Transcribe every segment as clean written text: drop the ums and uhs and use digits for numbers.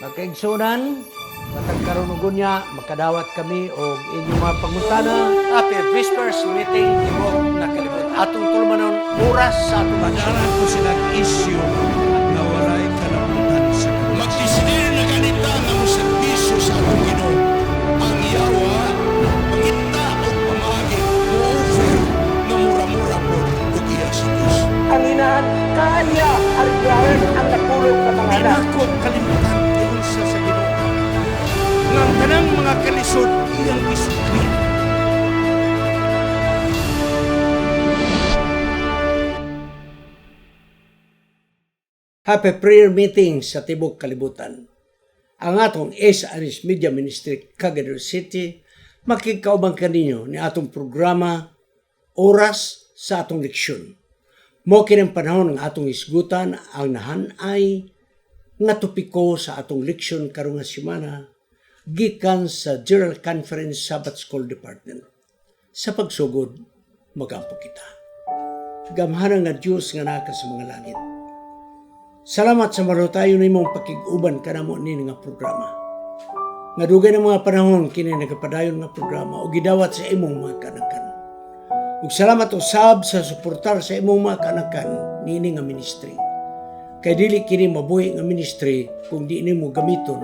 Magkaigsunan, matag karon ug unya makadawat kami og inyong mga pangutana. Happy Whispers meeting imong nakalibot. Atong tulumanon oras sa atong Padaran ko silang isyu na walay kalabutan sa Diyos. Magdesidir na ganita nga mo serbisyo sa atong Ginoo. Ang yawa, pangita o pamagi, mo-offer na mura-mura po ug iya sa Diyos. Ang inahan kanya ariglaran ang napulog na mga anak. pinako kalimutan ingon sa Ginoo. Nga ang tanang mga kalisod iyang isukli. Happy prayer meeting sa Tibok Kalibutan. Ang atong SRS Media Ministry Cagayan City makikauban kaninyo ni atong programa Oras sa atong leksyon. Mo kining panahon ng atong isgutan ang nahanay nga topiko sa atong leksyon karong nga semana gikan sa General Conference Sabbath School Department. Sa pagsugod, magampo kita. Gamhanan nga Diyos nga naka sa mga langit. Salamat sa malutayon nimong pakiguban kanamo nini nga programa. Nga dugay ng mga panahon kini nagapadayon nga programa o gidawat sa imong mga kanakan. Ug salamat usab sa suportar sa imong mga kanakan nini nga ministry. Kay dili kini mabuhi nga ministry kung di nimo gamiton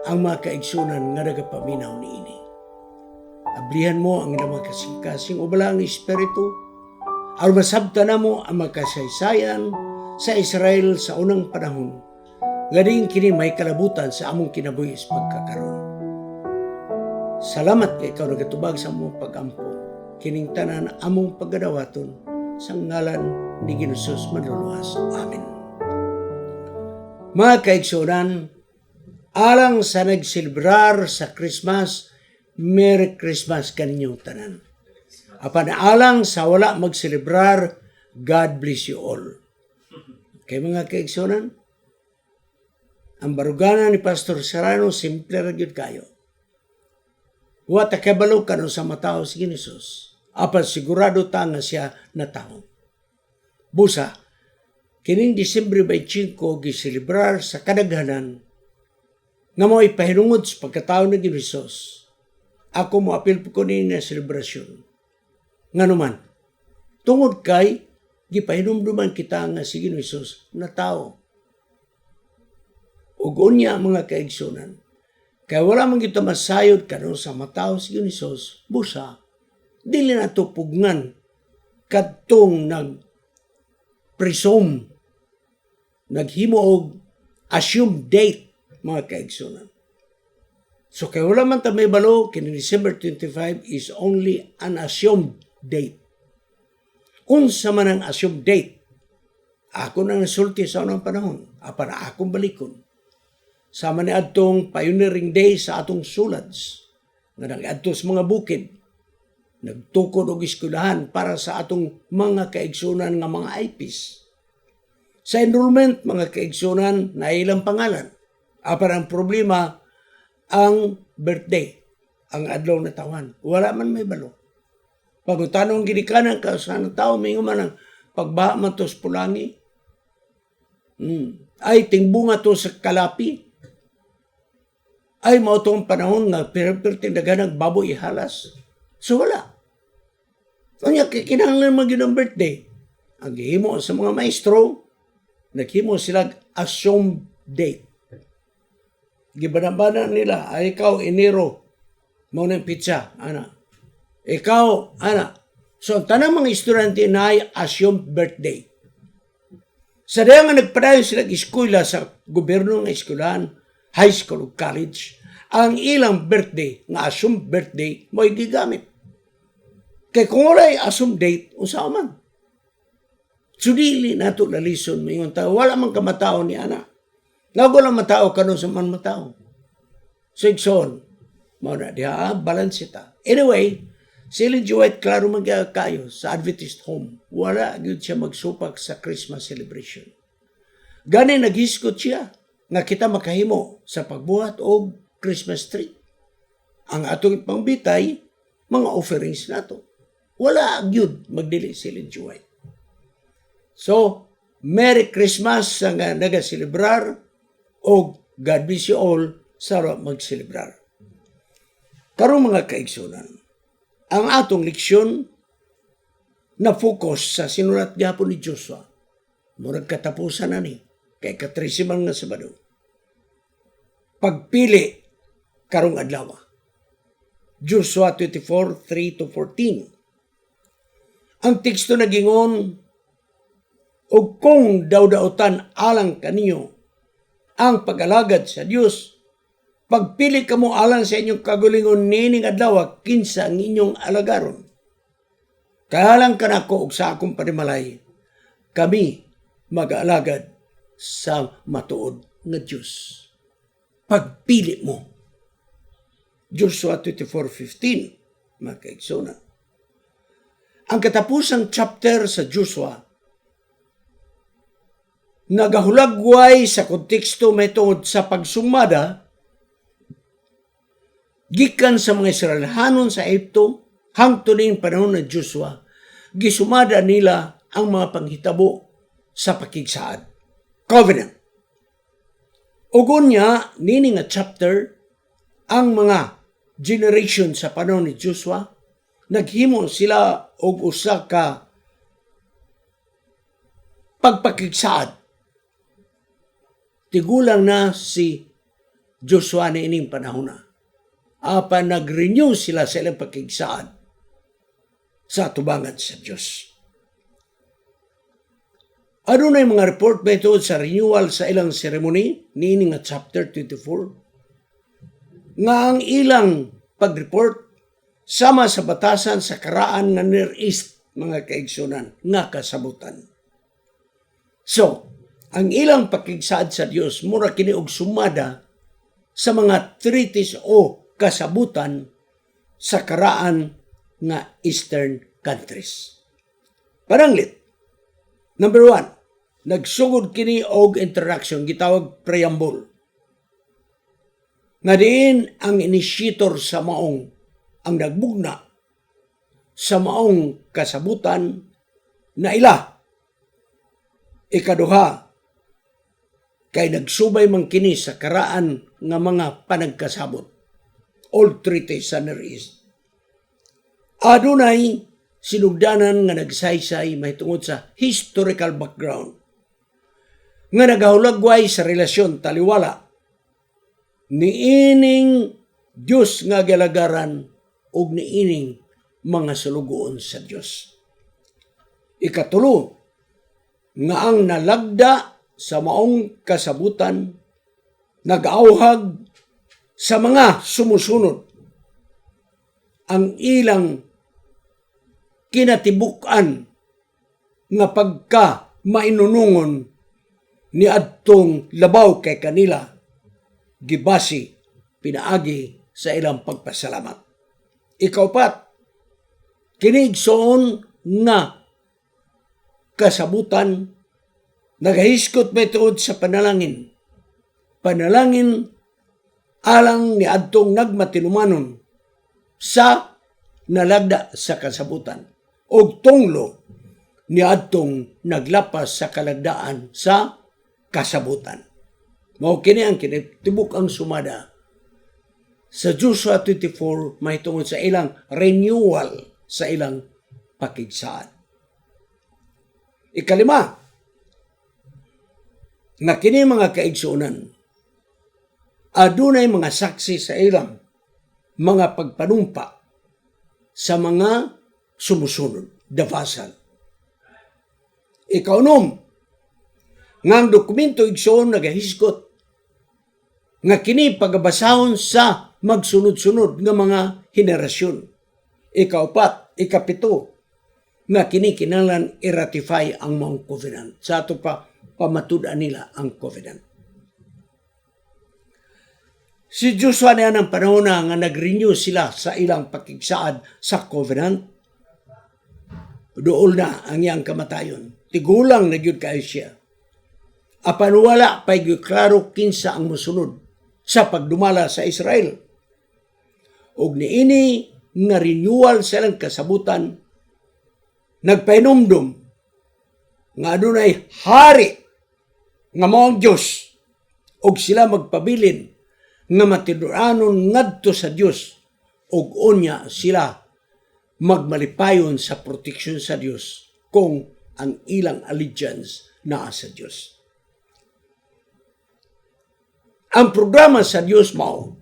ang mga kaigsunan nga nagapaminaw niini. Ablihan mo ang mga kasing-kasing o bala ang espiritu aron masabtan namo ang mga kasaysayan sa Israel sa unang panahon, nga din kini may kalabutan sa among kinabuhi sa pagkakaroon. Salamat kay ikaw nagatubag sa among pagampo, kining tanan among pagadawaton sa ngalan ni Ginoong Manluluwas. Amen. Mga kaigsunan, alang sa nagsilbrar sa Christmas, Merry Christmas kaninyong tanan. Apan alang sa wala magsilibrar, God bless you all. Kay mga kaigsunan, ang barugana ni Pastor Serrano, simple ra gyud kayo. Wa ta kabalo kanon sa matao si Ginoos. Apan sigurado ta nga siya natao. Busa, kining Disyembre 25 giselebrar sa kadaghanan nga mo ipahinungod sa pagkatao ni Ginoos. Ako mo apil ko ni na selebrasyon. Nganuman, tungod kay gipahinumduman kita nga si Ginoos na tao. Ug unya mga kaigsunan, kay wala man kita masayod kanon sa matao si Ginoos, busa, dili na to pugngan kadtong nag-presume, naghimo og assume date mga kaigsunan. So kay wala man ta may balo, kini December 25 is only an assumed date. Unsa man ang assumed date, ako nang nasulti sa unang panahon, apan akong balikon. Sama ni adtong pioneering day sa atong sulads, nga nag-adto sa mga bukid, nagtukod og eskwelahan para sa atong mga kaigsunan nga mga IPs. Sa enrollment, mga kaigsunan na ilang pangalan. Apan ang problema, ang birthday, ang adlaw na tawan. Wala man may balo. Pagutanong ginikanan ka sa tao, may man ang pagbaha man to sa pulangi. Ay, tingbunga to sa kalapi. Ay, mao tong panahon nga perting daganang baboy ihalas. So, wala. Kanya, kinahanglan maging ang birthday. Ang gihimo sa mga maestro, naghimo sila assumed date. Gibanabana nila, ay ikaw, Enero, mao ng pizza, ana. Ikaw, ana. So, ang tanang mga estudyante na ay assumed birthday. Sa daya nga nagpadayon sila eskwela sa gobyerno ng eskwelahan, high school o college, ang ilang birthday, nga assumed birthday, mo gigamit. Kaya kung wala ay assumed date, usaw man. So, dili na ito lalison, mayroon tayo, wala man kamatao ni ana. Wala matao kanon sa man matao. So, ikson, mo na diha, balance ita. Anyway, si Ellen G. White, klaro kayo sa Adventist home. Wala yun siya magsupak sa Christmas celebration. Gani naghiskot siya nga kita makahimo sa pagbuhat o Christmas tree. Ang atong pangbitay, mga offerings nato. Wala yun magdili si Ellen G. White. So, Merry Christmas sa nga nagaselebrar o God bless you all. Sara magselebrar. Karong mga kaigsunan, ang atong leksyon na focus sa sinulat gyapon ni Joshua. Murag katapusan na ni, kay katrisiman nga Sabado. Pagpili karong adlaw. Joshua 24:3-14. Ang teksto nagingon, ug kung daw-dautan alang kaniyo ang pag-alagad sa Dios, pagpili kamo alang sa inyong kagulingon nining adlaw kinsa ang inyong alagaron. Kahalang kanako ug sa akong panimalay, kami mag-alagad sa matuod nga Dios. Pagpili mo. Joshua 24:15, mga kaigsunan. Ang katapusang chapter sa Joshua, nagahulagway sa konteksto may tungod sa pagsumada gikan sa mga Israelhanon sa Egypto hangtod ning panahon ni Joshua, gisumada nila ang mga panghitabo sa pakigsaad. Covenant. Ugon niya, nini nga chapter, ang mga generation sa panahon ni Joshua, naghimo sila og usa ka pagpakigsaad. Tigulang na si Joshua na ining panahon na. Apan nag-renew sila sa ilang pakigsaad sa tubangan sa Diyos. Ano na yung mga report ba ito sa renewal sa ilang ceremony? Niining nga chapter 24. Nga ang ilang pag-report sama sa batasan sa karaan nga Near East, mga kaigsunan, nga kasabutan. So, ang ilang pakigsaad sa Dios mura kini og sumada sa mga treaties o kasabutan sa karaan nga Eastern countries. Pananglit, number 1, nagsugod kini og introduction, gitawag preamble. Nga diin ang initiator sa maong, ang nagbugna sa maong kasabutan na ila. Ikaduha, kay nagsubay man kini sa karaan nga mga panagkasabot. Old treaties sa Near East. Adunay sinugdanan nga nagsaysay mahitungod sa historical background nga nagahulagway sa relasyon taliwala niining Diyos nga galagaran ug niining mga sulugoon sa Diyos. Ikatulo, nga ang nalagda sa maong kasabutan nag-auhag sa mga sumusunod ang ilang kinatibukan nga pagka mainunungon ni adtong labaw kay kanila gibasi pinaagi sa ilang pagpasalamat. Ikaupat, kinigsoon nga kasabutan nagahiskot may tuod sa panalangin. Panalangin alang ni adtong nagmatinumanon sa nalagda sa kasabutan og tunglo ni adtong naglapas sa kalagdaan sa kasabutan. Mao kini ang kinatibuk ang sumada sa Joshua 24 mahitungod sa ilang renewal sa ilang pakigsaad. Ikalima, nga kini mga kaigsunan adunay mga saksi sa ilang mga pagpanumpa sa mga sumusunod, the vassal. Ikaunom, nga ang dokumento igsoon nagahiskot nga kini pagabasahon sa magsunod-sunod nga mga henerasyon. Ikaupat, ikapito, nga kini kinahanglan i-ratify ang mga covenant. Sa ato pa pamatudan nila ang covenant. Si Joshua na ng panahon na nga nag-renew sila sa ilang pakigsaad sa covenant. Dool na ang iyang kamatayon. Tigulang na gyud kayo siya. Apan wala pa'y klaro kinsa ang musunod sa pagdumala sa Israel. Og niini nga renewal sa ilang kasabutan, nagpainumdum nga adunay hari nga maong Diyos og sila magpabilin nga matinuanon ngadto sa Dios og unya sila magmalipayon sa proteksyon sa Dios kung ang ilang allegiance naa sa Dios. Ang programa sa Dios mao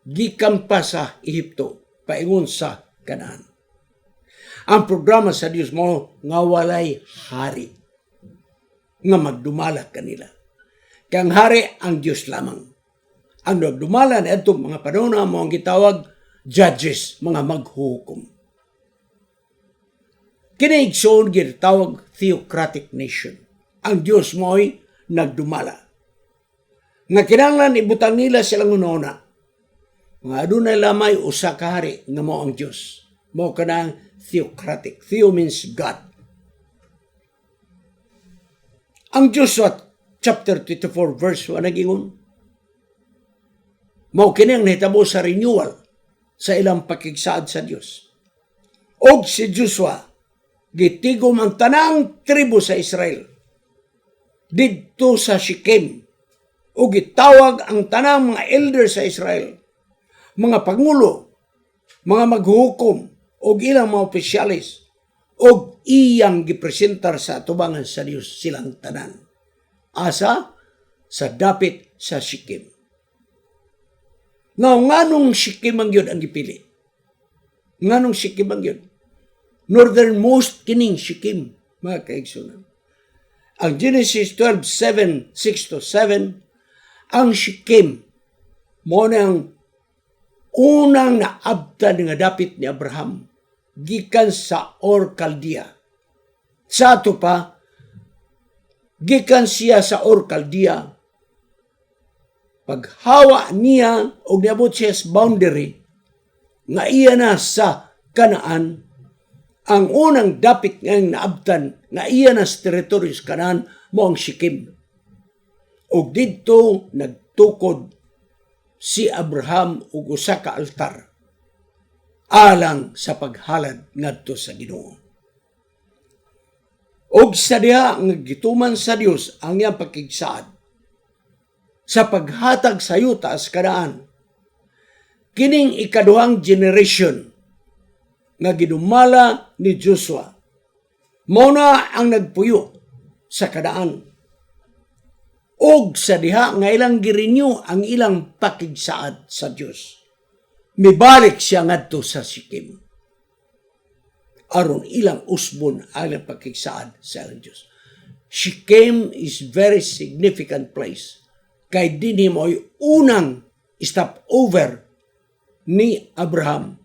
gikan pa sa Ehipto paingon sa Kanaan. Ang programa sa Dios mao nga walay hari nga magdumala kanila. Kaya ang hari ang Dios lamang. Ang nagdumala na itong mga panahon mo ang gitawag judges, mga maghuhukom. Kinaigsoon gitawag theocratic nation. Ang Dios mo'y nagdumala. Nga kinahanglan ibutang nila silang ununa. Nga adunay lamay usa ka hari nga mo ang Dios. Mo kanang theocratic. Theo means God. Ang Joshua chapter 24 verse 1 nagingon, mao kini ang nahitabo sa renewal sa ilang pakigsaad sa Dios. Og si Joshua gitigom ang tanang tribo sa Israel didto sa Shechem o gitawag ang tanang mga elder sa Israel, mga pangulo, mga maghuhukom o ilang mga opisyalis o iyang gipresentar sa atubangan sa Dios silang tanan. Asa? Sa dapit sa Shechem. Nganong Shechem ang yun ang gipili? Nganong Shechem ang yun? Northernmost kining Shechem, mga kaigsunan. Ang Genesis 12:7, 6-7, ang Shechem, mo nang unang naabtan nga dapit ni Abraham, gikan sa Ur Chaldea. Sa ato pa, gikan siya sa Ur Chaldea, paghawa niya o niabot siya sa boundary, nga iya na sa Kanaan, ang unang dapit ngayong naabtan, nga iya na sa teritoryo sa Kanaan, mo ang Shechem. O dito nagtukod si Abraham ug usa ka altar alang sa paghalad ngadto sa Ginoo. Og sa diha nga gituman sa Dios ang iyang pakigsaad sa paghatag sa yuta sa Kanaan, kining ikaduhang generation nga gidumala ni Joshua mao na ang nagpuyo sa Kanaan. Og sa diha nga ilang girenew ang ilang pakigsaad sa Dios, mibalik siya ngadto sa Shechem aron ilang usbon ang pakigsaad sa ilang Dios. Shechem is very significant place kay dinhi mo'y unang stopover ni Abraham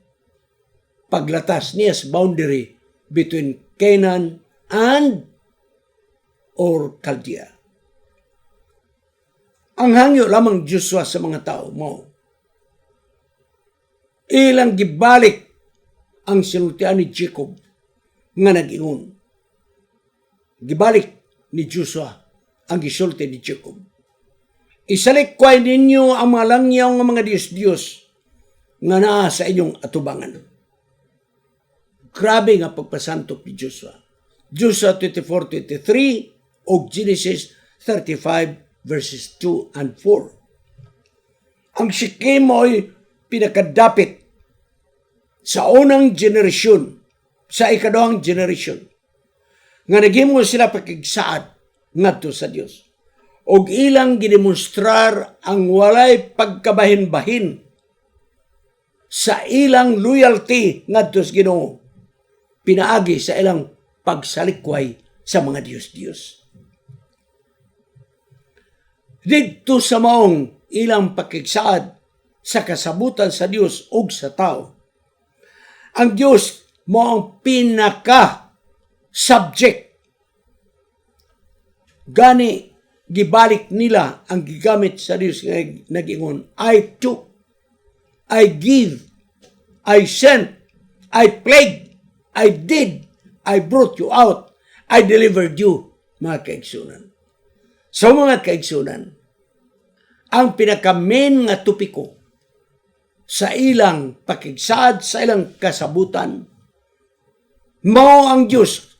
paglatas niya sa boundary between Canaan and Ur Chaldea. Ang hangyo lamang Joshua sa mga tao mo, ilang gibalik ang sinultian ni Jacob nga nag-ingon. Gibalik ni Joshua ang gisulti ni Jacob. Isalikway ninyo ang mga langyaw nga mga Diyos-Diyos nga naa sa inyong atubangan. Grabe nga pagpasantok ni Joshua. Joshua 24:23 o Genesis 35 verses 2 and 4. Ang Shechem ay pinakadapit sa unang generasyon, sa ikaduhang generasyon, nga naghimo sila pakigsaad ngadto sa Dios. Og ilang gidemonstrar ang walay pagkabahin-bahin sa ilang loyalty ngadto sa Ginoo, pinaagi sa ilang pagsalikway sa mga Diyos-Diyos. Dito sa maong ilang pakigsaad sa kasabutan sa Dios ug sa tao, ang Dios mo ang pinaka-subject. Gani, gibalik nila ang gigamit sa Dios nga nag-ingon, I took, I give, I sent, I plagued, I did, I brought you out, I delivered you, mga kaigsunan. So mga kaigsunan, ang pinaka-main nga topiko sa ilang pakigsaad, sa ilang kasabutan, mao ang Diyos.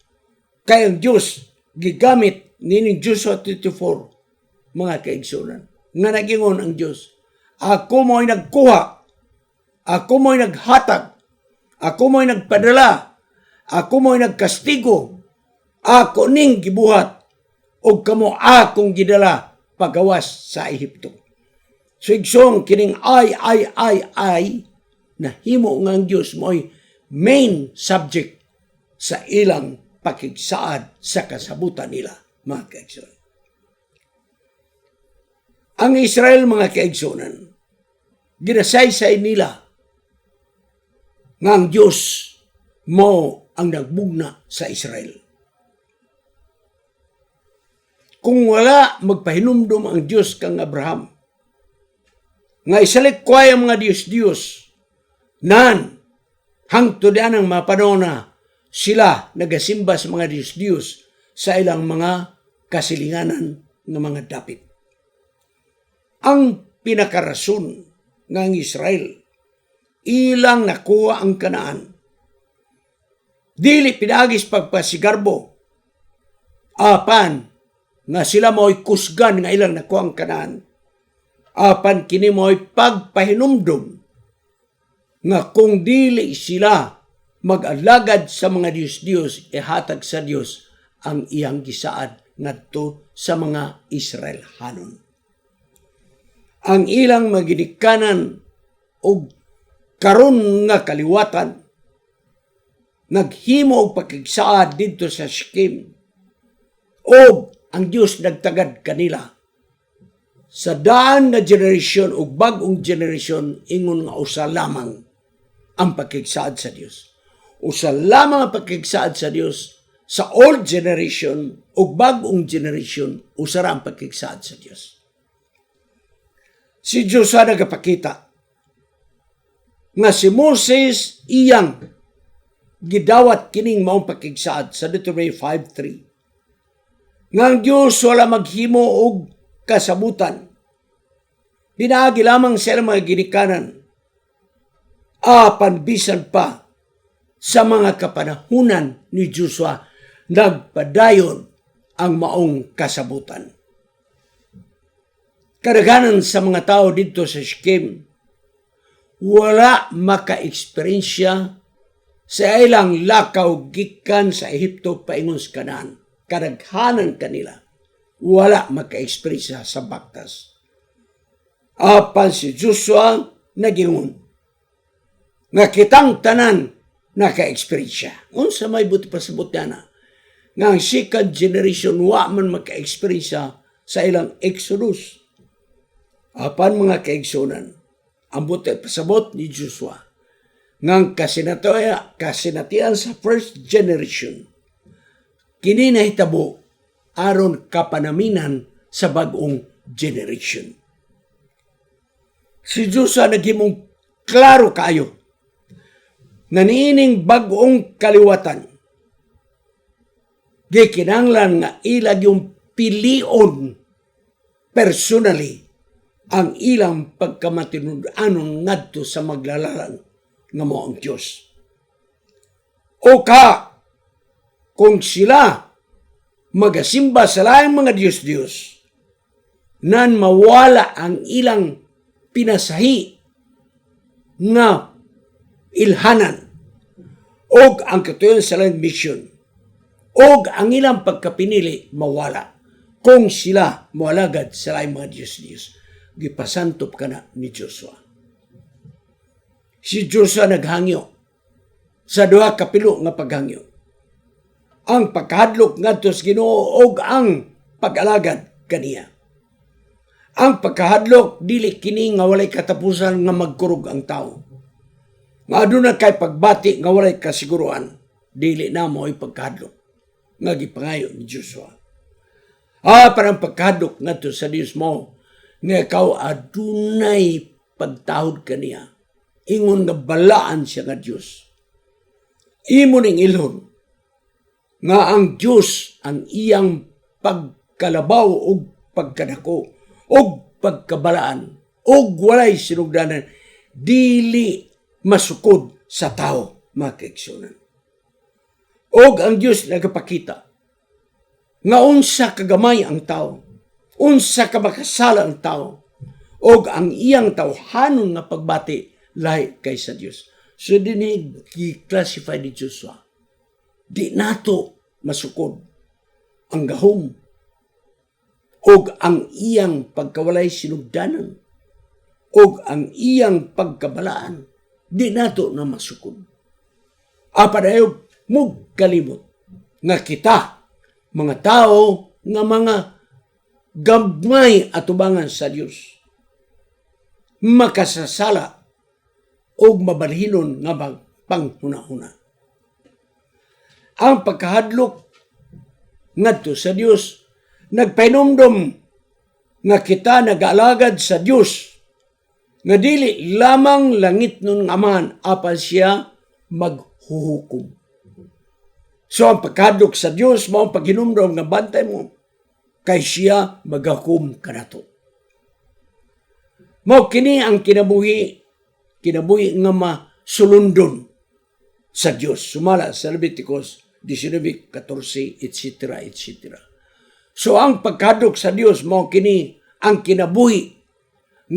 Kaya ang Diyos gigamit nining Joshua 24, mga kaigsunan, nga nagingon ang Dios, ako mo'y nagkuha, ako mo'y naghatag, ako mo'y nagpadala, ako mo'y nagkastigo, ako ning gibuhat, o kamo akong gidala pagawas sa Ehipto. So igsong kining ay, nahimo nga ang Diyos mo'y main subject sa ilang pakigsaad sa kasabutan nila, mga kaigsoon. Ang Israel, mga kaigsonan, ginasaysay nila nga ang Diyos mo ang nagbugna sa Israel. Kung wala magpahinumdum ang Diyos kang Abraham, nga isalikway ang mga Diyos nan hangtod ang mga panahon na sila nagasimba sa mga Diyos sa ilang mga kasilinganan ng mga dapit. Ang pinakarason ng Israel, ilang nakuha ang Kanaan. Dili pinagis pagpasigarbo, apan nga sila mo'y kusgan nga ilang nakuha ang Kanaan. Apan kini mo'y pagpahinumdum nga kung dili sila mag-alagad sa mga Diyos, ihatag sa Diyos ang iyang gisaad ngadto sa mga Israelhanon. Ang ilang maginikanan o karon nga kaliwatan naghimo og pakigsaad didto sa Shechem, o ang Diyos nagtagad kanila sa daan nga generation o bagong generation, ingon nga usa lamang ang pakigsaad sa Diyos. Usa lamang ang pakigsaad sa Diyos sa old generation o bagong generation, usa ra ang pakigsaad sa Diyos. Si Diyos sa nagapakita nga si Moses iyang gidawat kining maong pakigsaad sa Deuteronomy 5:3. Nga ang Diyos wala maghimo og kasabutan. Pinaagi lamang sila mga ginikanan. Apan bisan pa sa mga kapanahunan ni Joshua, nagpadayon ang maong kasabutan. Kadaghanan sa mga tao dito sa Shechem, wala maka-eksperyensya sa ilang lakaw gikan sa Ehipto paingon sa Kanaan. Kadaghanan kanila, wala maka-eksperyensya sa baktas. Apan si Joshua nagingon, nga kitang tanan naka-eksperyensya. Unsa may buti pasabot na nga ang second generation wa man maka-eksperyensya sa ilang Exodus. Apan mga kaigsunan, ang buti pasabot ni Joshua nga kasinatian sa first generation, kini nahitabo aron kapanaminan sa bagong generation. Si Joshua naghimong klaro kayo na niining bagong kaliwatan, gikinanglan nga ilag yung pilion personally ang ilang pagkamatinudanon ngadto sa maglalalang nga mo ang Diyos. O kung sila magasimba sa laing mga Diyos, nan mawala ang ilang pinasahi nga ilhanan, og ang katuyon sa laing mission, og ang ilang pagkapinili mawala kung sila mawalagad sa laing mga Diyos. Gipasantop ka na ni Joshua. Si Joshua naghangyo sa duha kapilo nga paghangyo. Ang pagkahadlok ngadto sa Ginoo og ang pag-alagad kaniya. Ang pagkahadlok dili kini nga walay katapusan nga magkurog ang tao. Nga aduna kay pagbati nga walay kasiguruan, dili na mo ay pagkahadlok nga gipangayo ni Joshua. Parang pagkahadlok ngadto sa Dios mo nga ikaw adunay pagtahod kaniya, ingon nga balaan siya nga Diyos. Imo ning ilhon nga ang Diyos ang iyang pagkalabaw o pagkadako o pagkabalaan o walay sinugdanan, dili masukod sa tao, mga kaigsunan. O ang Diyos nagapakita nga unsa kagamay ang tao, unsa ka makasala ang tao, og ang iyang tawhanon nga pagbati lahi kay sa Dios. So dinhi gi-classify ni Joshua. Di nato masukod ang gahom og ang iyang pagkawalay sinugdanan og ang iyang pagkabalaan. Di nato na masukod. Apadayog mug kalimot nga kita mga tao nga mga gamay atubangan sa Dios makasasala og mabalhinon nga panghuna-huna. Ang pagkahadlok ngadto sa Dios nagpainumdom nga kita nag-alagad sa Dios nga dili lamang langit nun aman apan siya maghuhukom. So ang pagkahadlok sa Dios mao paghinumdom nga bantay mo kay siya magahukom kanato. Mao kini ang kinabuhi nga masulundon sa Dios. Sumala sa Leviticus 19:14, etc., etc. So ang pagkadok sa Dios mao kini ang kinabuhi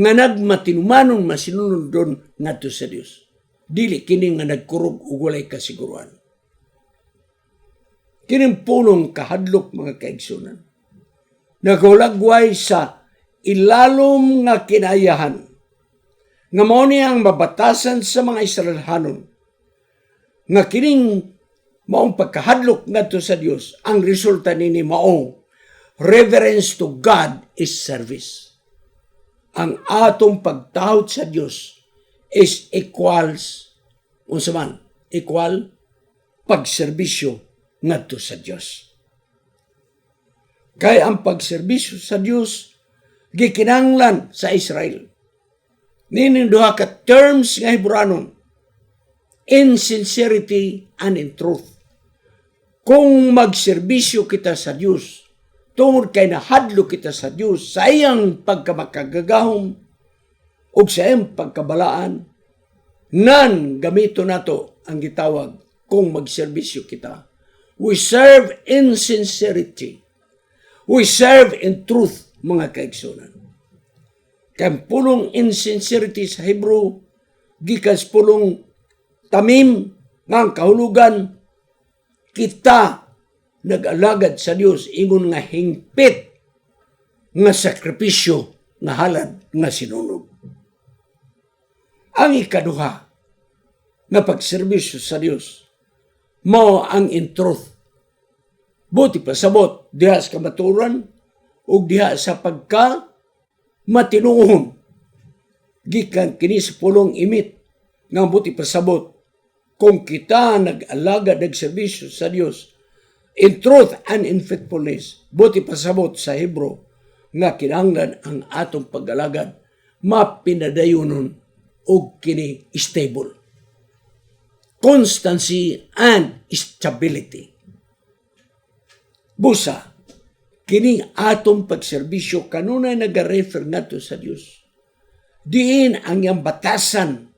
nga nagmatinumanon masinulundon ngadto sa Dios. Dili kini nga nagkurog ug walay kasiguruhan. Kining pulong kahadlok mga kaigsunan. Nagulagway sa ilalom nga kinayahan nga mao ni ang mabatasan sa mga Israelhanon nga kining maong pagkahadlok ngadto sa Dios ang resulta nini mao reverence to God is service. Ang atong pagtahod sa Dios is equals unsa man equal pagserbisyo ngadto sa Dios. Kay ang pagserbisyo sa Dios gikinahanglan sa Israel. Nining duha ka terms nga Hebreanon, in sincerity and in truth. Kung magserbisyo kita sa Dios, tungod kay nahadlo kita sa Dios sa iyang pagkamakagagahom o sa iyang pagkabalaan, nan gamito nato ang gitawag kung magserbisyo kita. We serve in sincerity. We serve in truth, mga kaigsunan. Kaya pulong insincerity sa Hebrew, gikas pulong tamim ng kahulugan, kita nag-alagad sa Dios ingon nga hingpit nga sakripisyo nga halad nga sinunog. Ang ikaduha na pagserbisyo sa Dios mao ang in truth. Buti pasabot diha sa kamaturan ug diha sa pagka matinuon gikan kini sa pulong imit nga buti pasabot kung kita nag-alaga nagserbisyo sa Dios in truth and in faithfulness. Buti pasabot sa Hebro nga kinahanglan ang atong pag-alagad mapinadayonon og kini stable. Constancy and stability. Busa, kining atong pagserbisyo kanunay nag-refer nato sa Dios. Diin ang iyang batasan.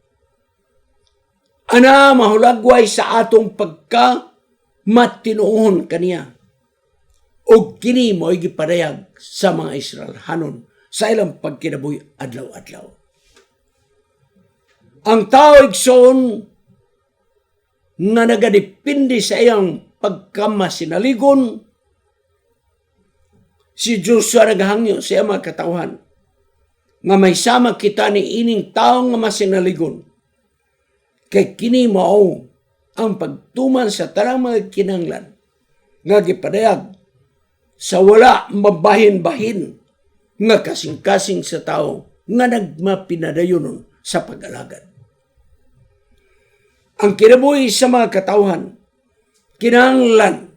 Ana mahulagway sa atong pagka matinuon kaniya. O kini mo'y gipadayag sa mga Israelhanon sa ilang pagkinabuhi adlaw-adlaw. Ang tao igsoon nga nagadepende sa iyang pagkamasinaligon, si Joshua naghangyo sa iyang mga katawhan nga may sama kita ni ining taong nga masinaligon. Kay kini mao ang pagtuman sa tanang mga kinahanglan nga gipadayag sa wala mabahin-bahin nga kasing-kasing sa tao nga nagmapinadayonon sa pag-alagad. Ang kinabuhi sa mga katawhan kinahanglan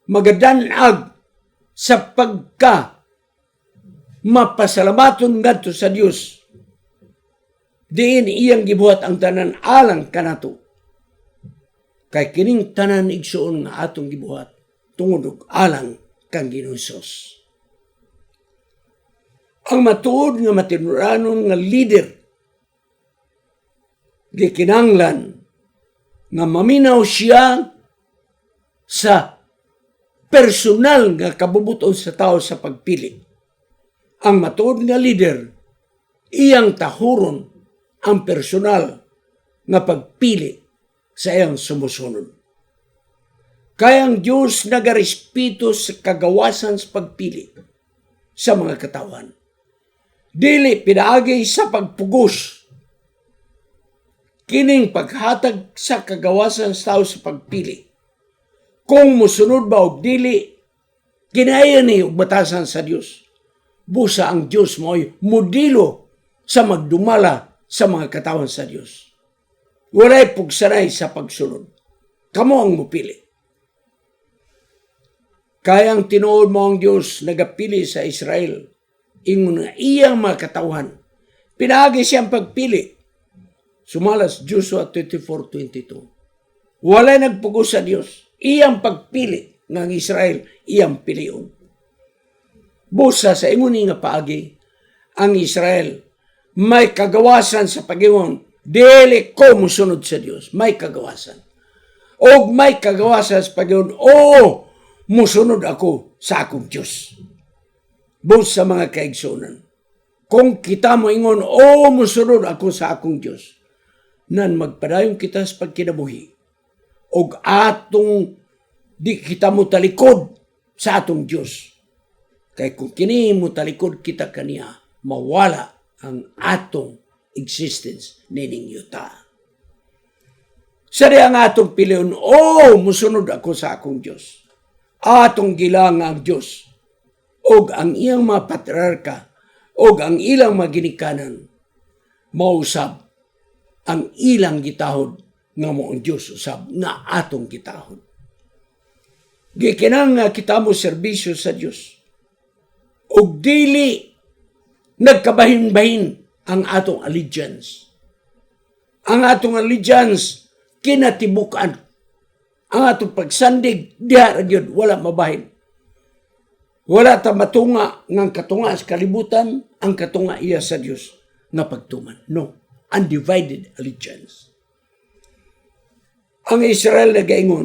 magadanag sa pagka mapasalamaton ngadto sa Dios. Diin iyang gibuhat ang tanan alang kanato. Kay kining tanan igsuon nga atong gibuhat tungod og alang kang Ginoong Hesus. Ang matuod nga matinuranon nga leader gikinahanglan nga maminaw siya sa personal nga kabubuton sa tao sa pagpili. Ang matuod nga leader iyang tahuron ang personal nga pagpili sa iyang sumusunod. Kaya ang Diyos nagarespeto sa kagawasan sa pagpili sa mga katawan. Dili pinaagi sa pagpugos. Kining paghatag sa kagawasan sa tao sa pagpili. Kung musunod ba o dili, kinaya ni batasan sa Diyos. Busa ang Diyos mo'y modelo sa magdumala sa mga katawan sa Diyos. Walay pugsanay sa pagsunod. Kamo ang mupili. Kayang tinuod mo ang Diyos nagapili sa Israel. Ingon nga iyang mga katawan. Pinagi siyang pagpili. Sumalas Joshua 24:22. Walay nagpugos sa Diyos. Iyang pagpili ng Israel, iyang pilion. Busa sa ingon nga paagi, ang Israel may kagawasan sa pag-ingon, dili ko musunod sa Diyos. May kagawasan. O may kagawasan sa pag-ingon, musunod ako sa akong Diyos. Busa sa mga kaigsunan. Kung kita mo ingon, musunod ako sa akong Diyos, nan magpadayon kita sa pagkinabuhi. O atong di kita mo talikod sa atong Diyos. Kaya kung kini mo talikod kita kaniya, mawala ang atong existence nining yuta. Sari ang atong piliyon, musunod ako sa akong Diyos. Atong gilang ang Diyos. O ang iyang mga patriarka, o ang ilang mga ginikanan, mausab ang ilang gitahod nga mo ang Diyos usab nga atong gitahod. Gikinang nga kita mo serbisyo sa Diyos. O dili nagkabahin-bahin ang atong allegiance. Ang atong allegiance kinatibukan. Ang atong pagsandig diha ra gyud wala mabahin. Wala ta matunga ng katunga sa kalibutan, ang katunga iya sa Diyos nga pagtuman. No, undivided allegiance. Ang Israel nagaingon,